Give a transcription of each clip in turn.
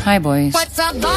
Hi, boys. What's up, boy?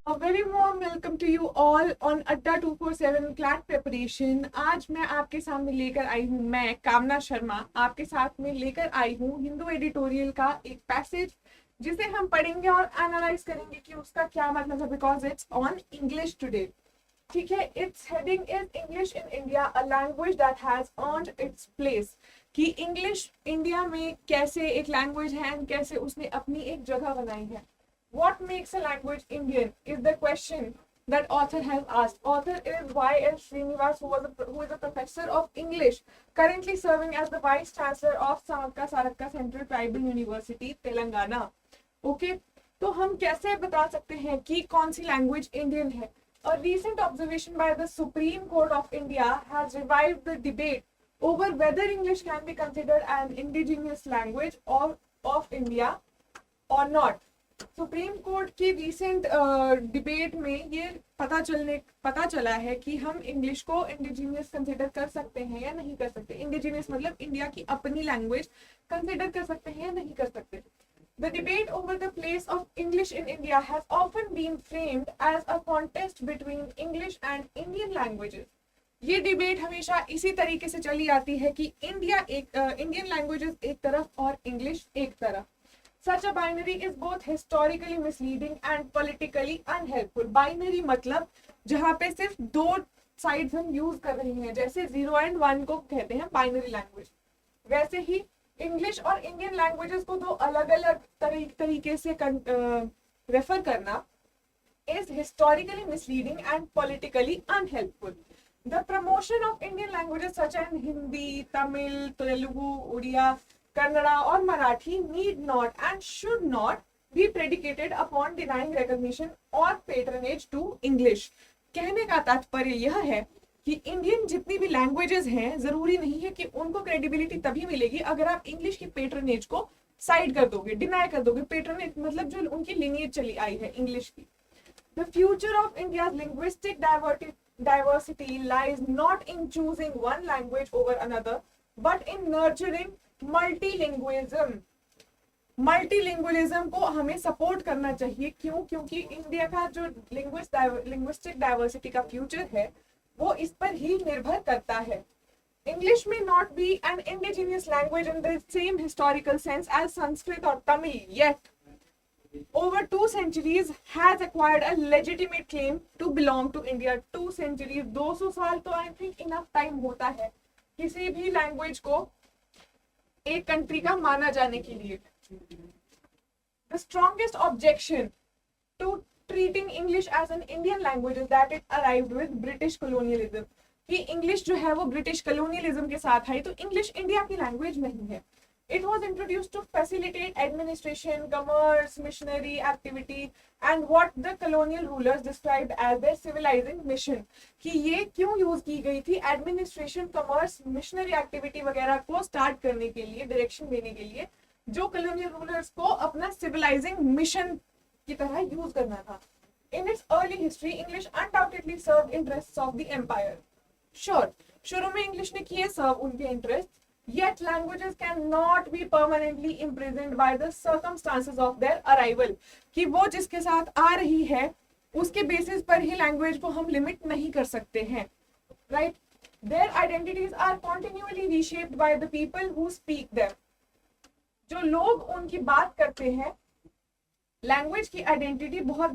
A very warm welcome to you all on अड्डा 247 CLAT preparation. आज मैं आपके सामने लेकर आई हूँ, मैं कामना शर्मा आपके साथ में लेकर आई हूँ हिंदू एडिटोरियल का एक पैसेज जिसे हम पढ़ेंगे और एनालाइज करेंगे कि उसका क्या मतलब है, because it's on English today. ठीक है, it's heading is English in India, a language that has earned its place. कि इंग्लिश इंडिया में कैसे एक लैंग्वेज है and कैसे उसने अपनी एक जगह बनाई है। What makes a language Indian is the question that author has asked. Author is Y.L. Srinivas, who is a professor of English, currently serving as the Vice Chancellor of Samakka Sarakka Central Tribal University, Telangana. Okay, तो हम कैसे बता सकते हैं कि कौन सी language Indian है? A recent observation by the Supreme Court of India has revived the debate over whether English can be considered an indigenous language of India or not. Supreme court की रिसेंट डिबेट में ये पता चला है कि हम English को indigenous consider कर सकते हैं या नहीं कर सकते। इंडिजिनियस मतलब इंडिया की अपनी लैंग्वेज कंसिडर कर सकते हैं या नहीं कर सकते। The debate over the place of English in India has often been framed as a contest between English and Indian languages. ये डिबेट हमेशा इसी तरीके से चली आती है कि इंडियन लैंग्वेजेस एक तरफ और इंग्लिश एक तरफ। Such a binary is both historically misleading and politically unhelpful. Binary मतलब जहाँ पे सिर्फ दो साइड्स हम यूज कर रहे हैं, जैसे 0 and 1 को कहते हैं बाइनरी लैंग्वेज, वैसे ही इंग्लिश और इंडियन लैंग्वेजेस को दो अलग अलग तरीके से रेफर करना is historically misleading and politically unhelpful. The promotion of Indian languages such as Hindi, Tamil, Telugu, Odia, Kannada और Marathi need not and should not be predicated upon denying recognition or patronage to English. कहने का तात्पर्य यह है कि Indian जितनी भी languages हैं, जरूरी नहीं है कि उनको क्रेडिबिलिटी तभी मिलेगी अगर आप इंग्लिश की पेट्रनेज को साइड कर दोगे, डिनाई कर दोगे। पेट्रनेज मतलब जो उनकी लिनिएज चली आई है इंग्लिश की। The future of India's linguistic diversity lies not in choosing one language over another, but in nurturing multilingualism को हमें सपोर्ट करना चाहिए। क्यों? क्योंकि इंडिया का जो लिंग्विस्टिक डाइवर्सिटी का फ्यूचर है वो इस पर ही निर्भर करता है। इंग्लिश में not be an indigenous language in the same historical sense as Sanskrit और Tamil, yet over 2 centuries has acquired a legitimate claim to belong to India. 2 centuries, 200 साल तो आई थिंक इनफ टाइम होता है किसी भी लैंग्वेज को एक कंट्री का माना जाने के लिए। The strongest objection to treating English as an Indian language is that it arrived with British colonialism. कि इंग्लिश जो है वो ब्रिटिश कलोनियलिज्म के साथ आई, तो इंग्लिश इंडिया की लैंग्वेज नहीं है। It was introduced to facilitate administration, commerce, missionary activity and what the colonial rulers described as their civilizing mission. कि ये क्यों यूज की गई थी? एडमिनिस्ट्रेशन, कमर्स, मिशनरी एक्टिविटी वगैरह को स्टार्ट करने के लिए, डायरेक्शन देने के लिए, जो कलोनियल रूलर्स को अपना सिविलाइजिंग मिशन की तरह यूज करना था। In its early history, English undoubtedly served interests of the empire. Sure, शुरू में इंग्लिश ने किए सर्व उनके interest, yet languages cannot be permanently imprisoned by the circumstances of their arrival. कि वो जिसके साथ आ रही है उसके बेसिस पर ही लैंग्वेज को हम लिमिट नहीं कर सकते हैं, right? Their identities are continually reshaped by the people who speak them. जो लोग उनकी बात करते हैं, लैंग्वेज की आइडेंटिटी बहुत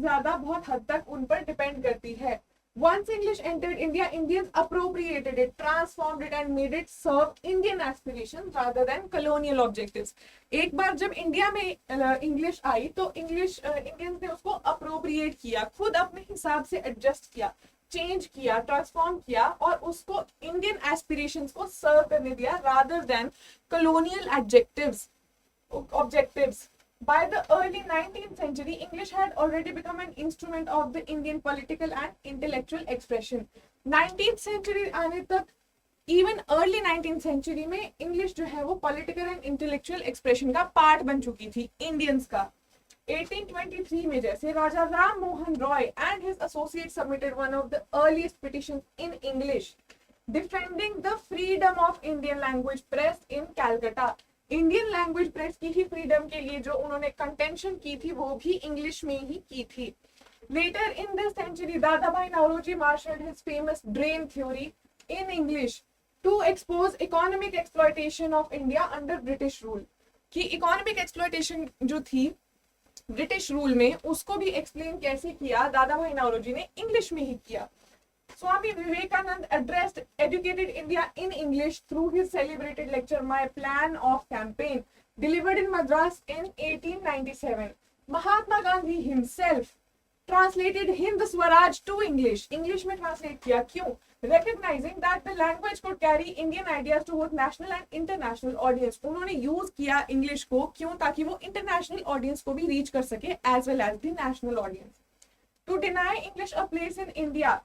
हद तक उन पर डिपेंड करती है। Once English entered India, Indians appropriated it, transformed it and made it serve Indian aspirations rather than colonial objectives. एक बार जब इंडिया में इंग्लिश आई तो इंडियंस ने उसको अप्रोप्रिएट किया, खुद अपने हिसाब से एडजस्ट किया, चेंज किया, ट्रांसफॉर्म किया और उसको इंडियन एस्पिरेशंस को सर्व करने दिया rather than colonial objectives. By the early 19th century, English had already become an instrument of the Indian political and intellectual expression. 19th century आने तक, इवन अर्ली 19th सेंचुरी में English जो है वो political and intellectual expression का part बन चुकी थी इंडियंस का. 1823 में जैसे Raja Ram Mohan Roy and his associate submitted one of the earliest petitions in English defending the freedom of Indian language press in Calcutta. Indian language press की ही फ्रीडम के लिए जो उन्होंने कंटेंशन की थी वो भी इंग्लिश में ही की थी. Later in this century Dadabhai Naoroji marshalled his famous drain theory in English to expose economic exploitation of India under British rule. कि इकोनॉमिक एक्सप्लॉयटेशन जो थी ब्रिटिश रूल में उसको भी एक्सप्लेन कैसे किया दादा भाई नौरोजी ने इंग्लिश में ही किया. Swami Vivekanand addressed educated India in English through his celebrated lecture My Plan of Campaign delivered in Madras in 1897. Mahatma Gandhi himself translated Hind Swaraj to English. English में translate किया. क्यों? Recognizing that the language could carry Indian ideas to both national and international audience. उन्होंने use किया English को क्यों? ताकि वो international audience को भी reach कर सके as well as the national audience. To deny English a place in India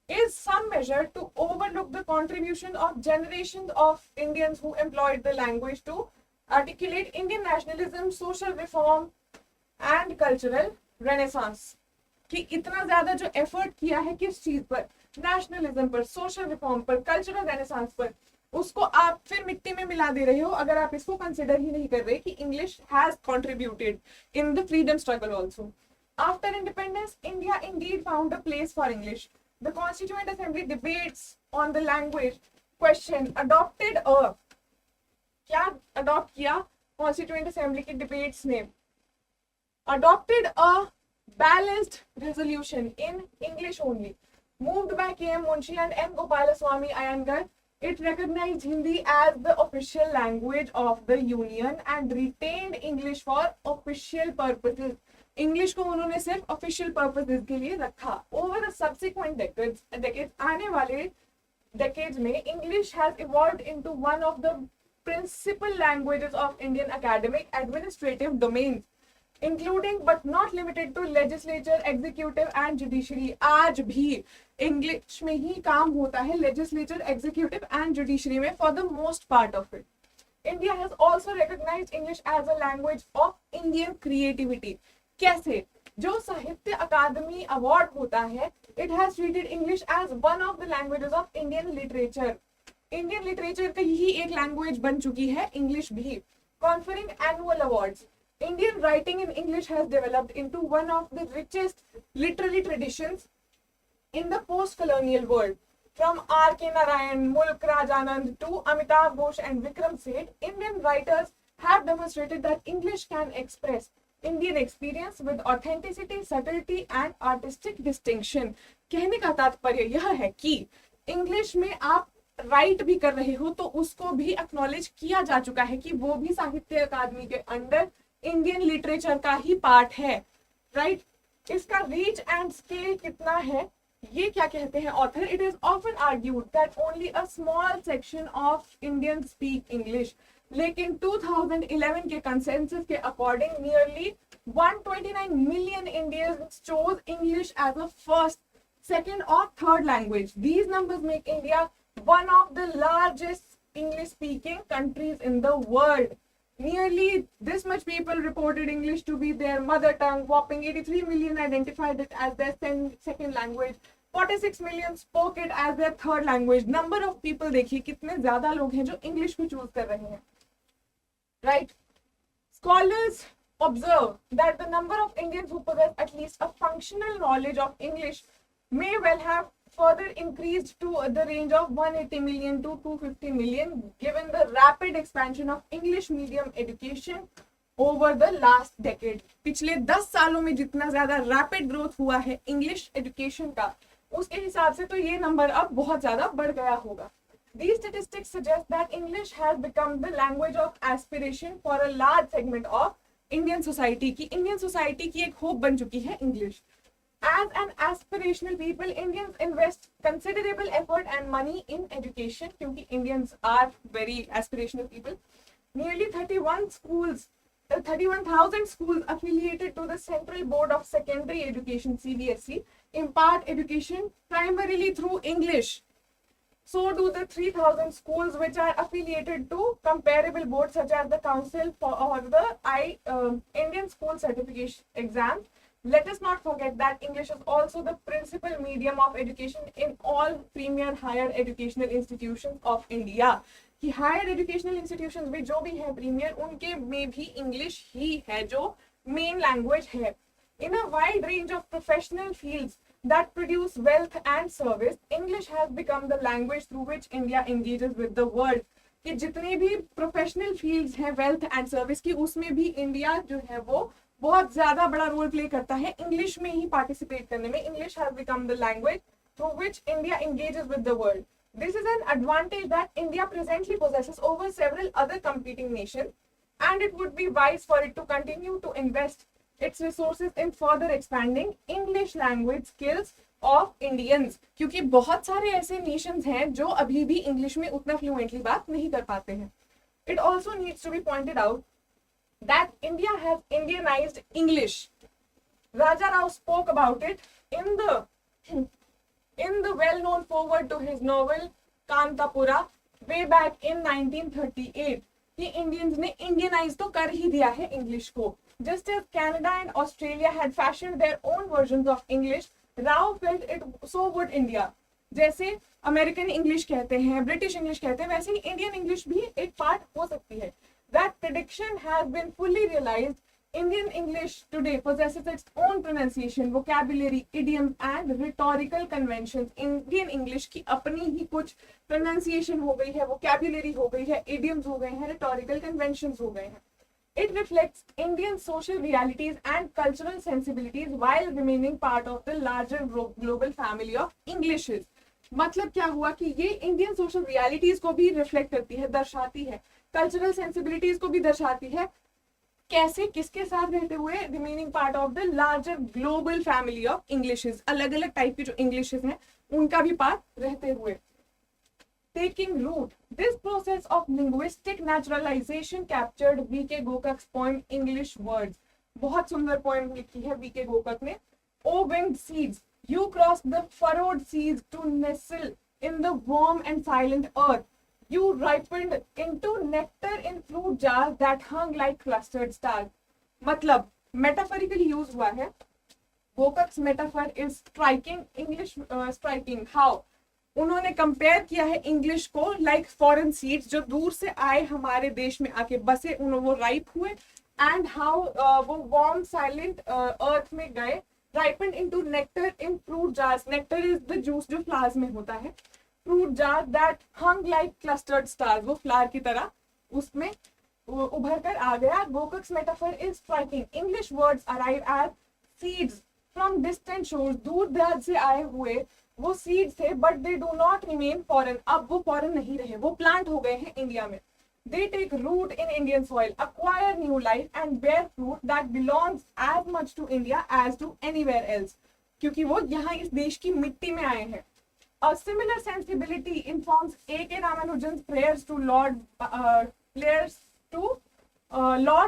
is some measure to overlook the contribution of generations of Indians who employed the language to articulate Indian nationalism, social reform and cultural renaissance. कि इतना ज्यादा जो effort किया है किस चीज पर, nationalism पर, सोशल रिफॉर्म पर, कल्चरल रेनेसांस पर, उसको आप फिर मिट्टी में मिला दे रहे हो अगर आप इसको कंसिडर ही नहीं कर रहे कि English has contributed in the freedom struggle also. After independence India Indeed found a place for English. The constituent assembly debates on the language question adopted a, क्या अडॉप्ट किया कॉन्स्टिट्यूएंट असेंबली की debates ने, adopted a balanced resolution in English only. Moved by K.M. Munshi and N. Gopalaswamy Iyengar, it recognized Hindi as the official language of the Union and retained English for official purposes. English को उन्होंने सिर्फ official purposes के लिए रखा. Over the subsequent decades आने वाले decades में English has evolved into one of the principal languages of Indian academic administrative domains, including but not limited to legislature, executive and judiciary. आज भी इंग्लिश में ही काम होता है legislature, executive and judiciary में for the most part of it. India has also recognized English as a language of Indian creativity. कैसे? जो साहित्य अकादमी अवार्ड होता है, it has treated English as one of the languages of Indian literature. Indian literature का ही एक language बन चुकी है इंग्लिश भी. Conferring annual awards. Indian writing in English has developed into one of the richest literary traditions in the post-colonial world. From R.K. Narayan, Mulk Raj Anand to Amitav Ghosh and Vikram Seth, Indian writers have demonstrated that English can express Indian experience with authenticity, subtlety and artistic distinction. कहने का तात्पर्य यह है कि English में आप right भी कर रहे हो तो उसको भी एक्नॉलेज किया जा चुका है कि वो भी साहित्य अकादमी के अंडर इंडियन लिटरेचर का ही पार्ट है, राइट? इसका रीच एंड स्केल कितना है ये क्या कहते हैं author? It is often argued that only a small section of Indian speak English, लेकिन 2011 के कंसेंसस के according nearly 129 million Indians chose English as a first, second और third language. These numbers make India one of the largest English speaking countries in the world. Nearly this much people reported English to be their mother tongue. Whopping 83 million identified it as their second language. 46 million spoke it as their third language. Number of people देखिए कितने ज्यादा लोग हैं जो English को choose कर रहे हैं, right? Scholars observe that the number of Indians who possess at least a functional knowledge of English may well have further increased to the range of 180 million to 250 million given the rapid expansion of English medium education over the last decade. पिछले 10 सालों में जितना ज्यादा rapid growth हुआ है English education का, उसके हिसाब से तो ये नंबर अब बहुत ज्यादा बढ़ गया होगा. These statistics suggest that English has become the language of aspiration for a large segment of Indian society. की Indian society की एक होप बन चुकी है English. As an aspirational people, Indians invest considerable effort and money in education क्योंकि Indians are very aspirational people. Nearly 31 schools 31,000 schools affiliated to the Central Board of Secondary Education (CBSE) impart education primarily through English. So do the 3,000 schools which are affiliated to comparable boards such as the Council for the Indian School Certification Exam. Let us not forget that English is also the principal medium of education in all premier higher educational institutions of India. कि higher educational institutions में जो भी है premiere उनके में भी English ही है जो मेन लैंग्वेज है. In a wide range of professional fields that produce wealth and service, English has become the language through which India engages with the world. कि जितने भी प्रोफेशनल फील्ड्स हैं वेल्थ एंड सर्विस की उसमें भी India जो है वो बहुत ज्यादा बड़ा रोल प्ले करता है इंग्लिश में ही पार्टिसिपेट करने में. English has become the language through which India engages with the world. This is an advantage that India presently possesses over several other competing nations, and it would be wise for it to continue to invest its resources in further expanding English language skills of Indians. क्योंकि बहुत सारे ऐसे nations हैं जो अभी भी English में उतना fluently बात नहीं कर पाते हैं. It also needs to be pointed out that India has Indianized English. Raja Rao spoke about it in the well-known foreword to his novel Kantapura way back in 1938. कि इंडियंस ने Indianise तो कर ही दिया है इंग्लिश को. Just as Canada and Australia had fashioned their own versions of English, Rao felt it so would India. जैसे American English कहते हैं, ब्रिटिश इंग्लिश कहते हैं, वैसे ही इंडियन इंग्लिश भी एक पार्ट हो सकती है. That prediction has been fully realized. Indian English today possesses its own pronunciation, vocabulary, idioms and rhetorical conventions. Indian English की अपनी ही कुछ pronunciation हो गई है, vocabulary हो गई है, idioms हो गए हैं, rhetorical conventions हो गए हैं. It reflects Indian social realities and cultural sensibilities while remaining part of the larger global family of Englishes. मतलब क्या हुआ कि ये इंडियन सोशल रियलिटीज को भी रिफ्लेक्ट करती है, दर्शाती है, कल्चरल सेंसिबिलिटीज को भी दर्शाती है. कैसे, किसके साथ रहते हुए? Remaining part of the larger global family of Englishes. अलग अलग टाइप की जो इंग्लिशेस हैं उनका भी पार्ट रहते हुए. Taking root, this process of linguistic naturalization captured VK Gokak's poem English words. बहुत सुंदर पोएम लिखी है वीके गोकक ने. O winged seeds, you cross the furrowed seas to nestle in the warm and silent earth. You ripened into nectar in fruit jars that hung like clustered stars. मतलब metaphorically use हुआ है. Gokak's metaphor is striking. English striking. How? उन्होंने compare किया है English को like foreign seeds जो दूर से आए हमारे देश में आके बसे, वो राइप हुए, एंड हाउ वो वार्म साइलेंट अर्थ में गए. ripened into nectar in fruit jars. Nectar is the juice जो फ्लावर्स में होता है. Fruit jar that hung like clustered stars, वो फ्लावर की तरह उसमें उभर कर आ गया. Gokak's metaphor is striking. English words arrive as seeds from distant shores. दूर दराज से आए हुए वो सीड्स थे, but they do not remain foreign. अब वो फॉरेन नहीं रहे, वो प्लांट हो गए हैं इंडिया में. They take root in Indian soil, acquire new life and bear fruit that belongs as much to India as to anywhere else. क्योंकि वो यहाँ इस देश की मिट्टी में आए हैं. A similar sensibility informs A.K. Ramanujan's prayers to Lord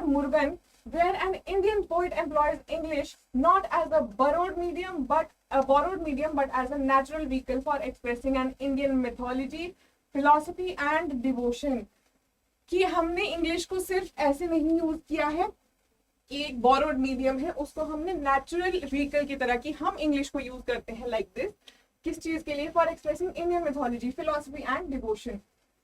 Murugan, where an Indian poet employs English not as a borrowed medium but as a natural vehicle for expressing an Indian mythology, philosophy and devotion. कि हमने English को सिर्फ ऐसे नहीं use किया है कि एक बोरोड मीडियम है, उसको हमने नेचुरल व्हीकल की तरह कि हम इंग्लिश को यूज करते हैं लाइक दिस. किस चीज के लिए? For expressing Indian mythology, philosophy and devotion.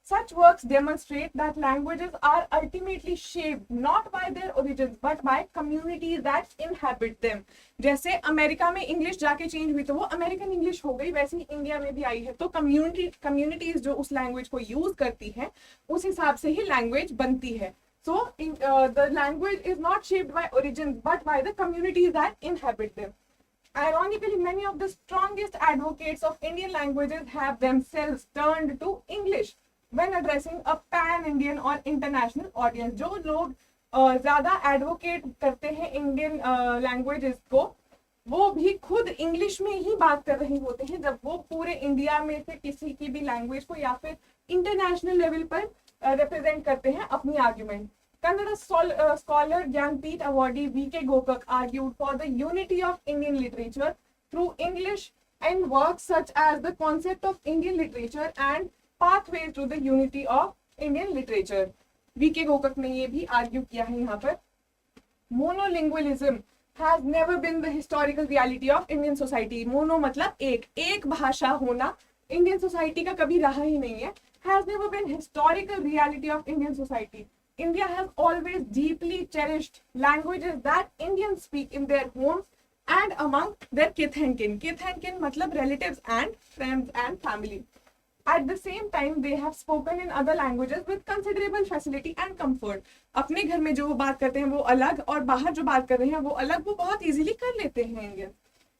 Such works demonstrate that languages are ultimately shaped not by their origins but by communities that inhabit them. जैसे अमेरिका में इंग्लिश जाके चेंज हुई तो वो अमेरिकन इंग्लिश हो गई, वैसे ही इंडिया में भी आई है. तो कम्युनिटीज जो उस लैंग्वेज को यूज करती है उस हिसाब से ही लैंग्वेज बनती है. So the language is not shaped by origins but by the communities that inhabit them. Ironically, many of the strongest advocates of Indian languages have themselves turned to English when addressing a pan-Indian or international audience. जो लोग ज़्यादा advocate करते हैं Indian languages को, वो भी खुद English में ही बात कर रहे होते हैं जब वो पूरे इंडिया में से किसी की भी लैंग्वेज को या फिर इंटरनेशनल लेवल पर रिप्रेजेंट करते हैं अपनी argument. Kannada scholar Jnanpith awardee V.K. Gokak argued for the unity of Indian literature through English and works such as The Concept of Indian Literature and Pathways to the Unity of Indian Literature. V.K. Gokak ने ये भी argue किया है यहाँ पर. Monolingualism has never been the historical reality of Indian society. Mono मतलब एक भाषा होना Indian society का कभी रहा ही नहीं है. Has never been historical reality of Indian society. India has always deeply cherished languages that Indians speak in their homes and among their kith and kin. Kith and kin मतलब relatives and friends and family. At the same time, they have spoken in other languages with considerable facility and comfort. अपने घर में जो वो बात करते हैं वो अलग, और बाहर जो बात कर रहे हैं वो अलग, वो बहुत easily कर लेते हैं Indian.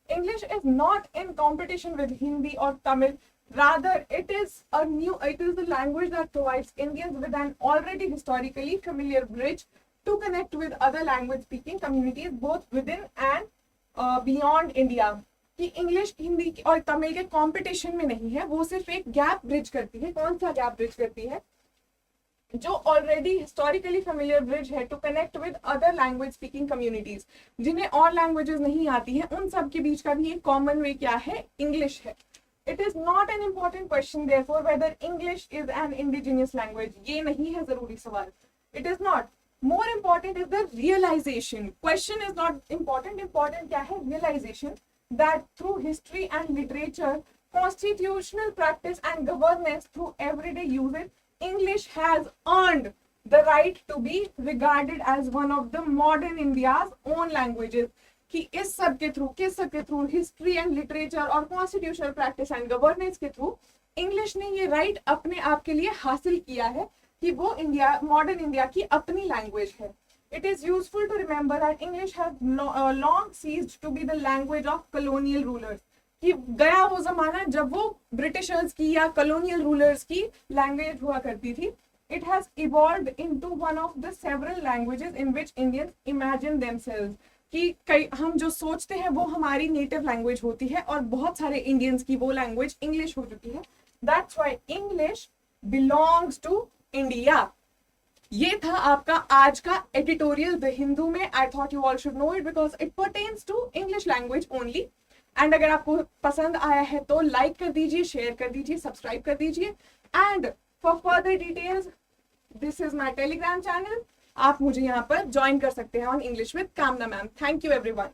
English is not in competition with Hindi or Tamil. Rather, it is the language that provides Indians with an already historically familiar bridge to connect with other language-speaking communities both within and beyond India. कि English Hindi और तमिल के competition में नहीं है, वो सिर्फ एक gap bridge करती है. कौन सा गैप ब्रिज करती है? जो ऑलरेडी हिस्टोरिकली फेमिलियर ब्रिज है to connect with other language speaking communities, जिन्हें और लैंग्वेजेस नहीं आती हैं, उन सब के बीच का भी एक कॉमन वे क्या है? इंग्लिश है. It is not an important question therefore whether English is an indigenous language. ये नहीं है जरूरी सवाल. It is not. More important is the realization. Question is not important. Important क्या है? Realization that through history and literature, constitutional practice and governance through everyday usage, English has earned the right to be regarded as one of the modern India's own languages. कि इस सब के through, किस सब के through? History and literature और constitutional practice and governance के through English ने ये राइट अपने आप के लिए हासिल किया है कि वो इंडिया, मॉडर्न इंडिया की अपनी लैंग्वेज है. It is useful to remember that English has long ceased to be the language of colonial rulers. कि गया वो जमाना जब वो ब्रिटिशर्स की या colonial rulers की लैंग्वेज हुआ करती थी. It has evolved into one of the several languages in which Indians imagine themselves. कि हम जो सोचते हैं वो हमारी नेटिव लैंग्वेज होती है, और बहुत सारे इंडियंस की वो लैंग्वेज इंग्लिश हो चुकी है. That's why English belongs to India. ये था आपका आज का एडिटोरियल द हिंदू में. I thought you all should know it because it pertains to English language only. And अगर आपको पसंद आया है तो लाइक कर दीजिए, शेयर कर दीजिए, सब्सक्राइब कर दीजिए. And for further details, this is my Telegram channel. आप मुझे यहाँ पर ज्वाइन कर सकते हैं ऑन इंग्लिश विद कामना मैम. Thank you everyone.